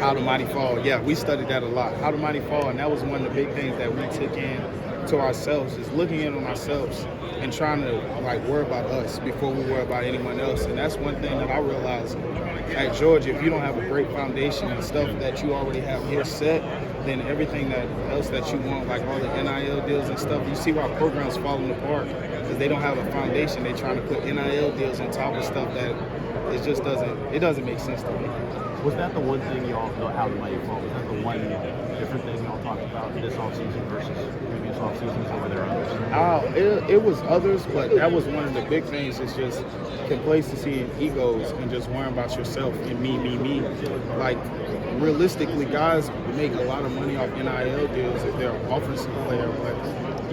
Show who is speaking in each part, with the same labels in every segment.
Speaker 1: How the Mighty Fall. Yeah, we studied that a lot. How the Mighty Fall, and that was one of the big things that we took in to ourselves, is looking in on ourselves and trying to worry about us before we worry about anyone else. And that's one thing that I realized at Georgia. If you don't have a great foundation and stuff that you already have here set, then everything that else that you want, like all the NIL deals and stuff, you see why programs falling apart because they don't have a foundation. They're trying to put NIL deals on top of stuff that it just doesn't make sense to me.
Speaker 2: Was that the one thing y'all thought how the Mighty Fall? Was that the one different thing y'all talked about this offseason versus previous offseasons, or were there others?
Speaker 1: It was others, but that was one of the big things. It's just complacency and egos and just worrying about yourself and me. Like, realistically, guys make a lot of money off NIL deals if they're an offensive player, but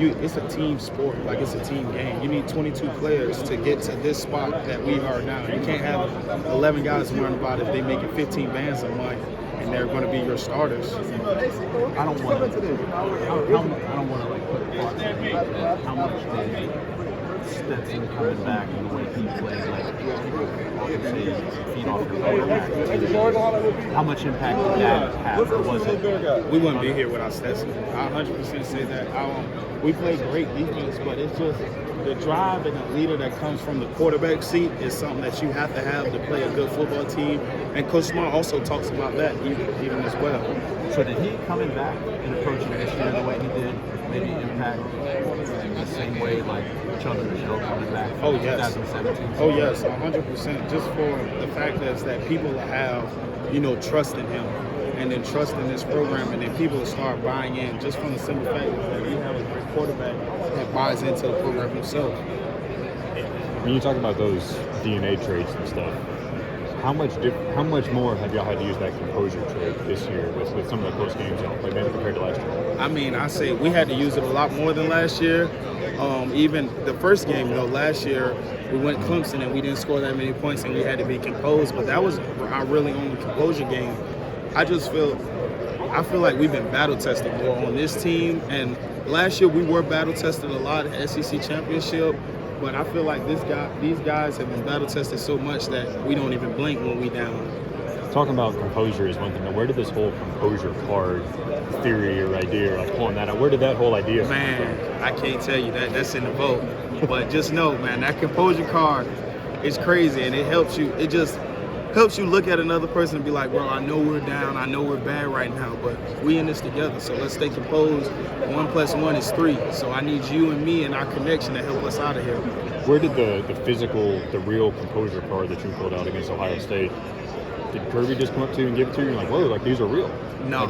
Speaker 1: it's a team sport. Like, it's a team game. You need 22 players to get to this spot that we are now. You can't have 11 guys worrying about if they making 15 bands a month and they're going to be your starters.
Speaker 2: I don't want to put thought in how much did Stetson coming back and the way he played, feed off your how much impact did that have, or was it?
Speaker 1: We wouldn't be here without Stetson. I 100% say that. We play great defense, but it's just the drive and the leader that comes from the quarterback seat is something that you have to play a good football team. And Coach Smart also talks about that even as well.
Speaker 2: So did he coming back and approaching this year the way he did maybe impact the same way like Chuck and Michelle coming back from 2017?
Speaker 1: Oh yes, 100%. Just for the fact that people have, trust in him and then trust in this program, and then people start buying in just from the simple fact that we have a great quarterback that buys into the program himself.
Speaker 3: When you talk about those DNA traits and stuff, how much more have y'all had to use that composure trait this year with some of the close games y'all played, maybe compared to last year?
Speaker 1: I mean, I say we had to use it a lot more than last year. Even the first game, last year we went Clemson and we didn't score that many points and we had to be composed. But that was our really only composure game. I feel like we've been battle tested more on this team. And last year we were battle tested a lot at SEC Championship. But I feel like these guys have been battle tested so much that we don't even blink when we down.
Speaker 3: Talking about composure is one thing. Now, where did this whole composure card theory or idea, pulling that out, where did that whole idea come from?
Speaker 1: Man, I can't tell you that. That's in the vote. But just know, man, that composure card is crazy, and it helps you. It just helps you look at another person and be like, bro, I know we're down. I know we're bad right now, but we in this together. So let's stay composed. 1 + 1 is 3. So I need you and me and our connection to help us out of here.
Speaker 3: Where did the physical, the real composure card that you pulled out against Ohio State, did Kirby just come up to you and give it to you? You're like, whoa, these are real.
Speaker 1: No,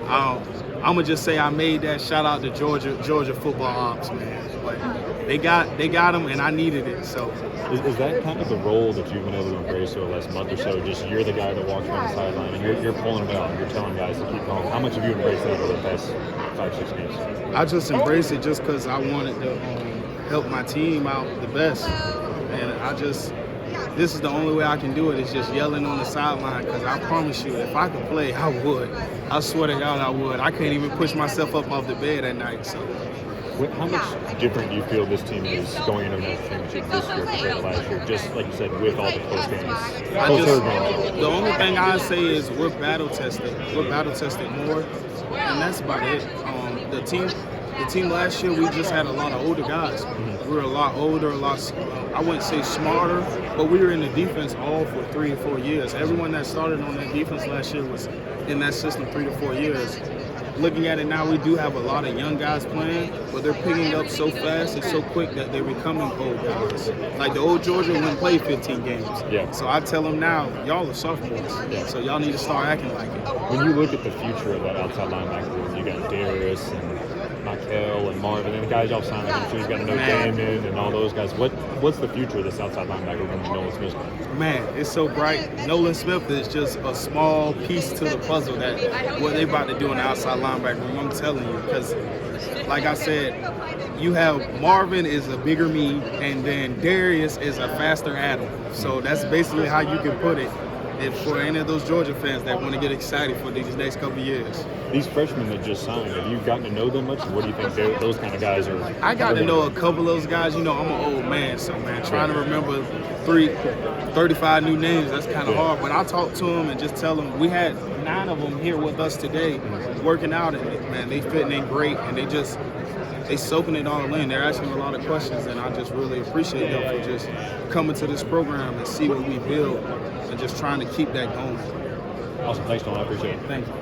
Speaker 1: I'm gonna just say I made that. Shout out to Georgia football ops, man. But they got them, and I needed it. So
Speaker 3: is that kind of the role that you've been able to embrace over the last month or so? Just you're the guy that walks around the sideline and you're pulling them out and you're telling guys to keep going. How much have you embraced that over the past 5-6 games?
Speaker 1: I just embraced it just because I wanted to help my team out the best, and this is the only way I can do it, is just yelling on the sideline, because I promise you, if I could play, I would. I swear to God, I would. I can't even push myself up off the bed at night. So,
Speaker 3: how much different do you feel this team is going into another championship this year compared to last year? Just like you said, with all the close games.
Speaker 1: The only thing I say is we're battle tested. We're battle tested more, and that's about it. The team last year, we just had a lot of older guys. We were a lot older, I wouldn't say smarter, but we were in the defense all for 3 or 4 years. Everyone that started on that defense last year was in that system 3 to 4 years. Looking at it now, we do have a lot of young guys playing, but they're picking up so fast and so quick that they're becoming old guys. Like the old Georgia wouldn't play 15 games.
Speaker 3: Yeah.
Speaker 1: So I tell them now, y'all are sophomores, so y'all need to start acting like it.
Speaker 3: When you look at the future of that outside linebacker room, you got Darius and Michael and Marvin and the guys y'all signed. I'm sure you got to know Damon and all those guys. What's the future of this outside linebacker room with Nolan Smith?
Speaker 1: Man, it's so bright. Nolan Smith is just a small piece to the puzzle that what they about to do in the outside linebacker room. I'm telling you, because like I said, you have Marvin is a bigger me, and then Darius is a faster Adam. So that's basically how you can put it. If for any of those Georgia fans that want to get excited for these next couple of years.
Speaker 3: These freshmen that just signed, have you gotten to know them much? What do you think those kind of guys are?
Speaker 1: I got to know a couple of those guys. I'm an old man, so, man, trying to remember 35 new names, that's kind of hard. But I talk to them and just tell them, we had 9 of them here with us today working out, and man, they fitting in great, and they soaking it all in. They're asking a lot of questions, and I just really appreciate them for just coming to this program and see what we build and just trying to keep that going.
Speaker 3: Awesome. Thanks, Nolan. I appreciate it.
Speaker 1: Thank you.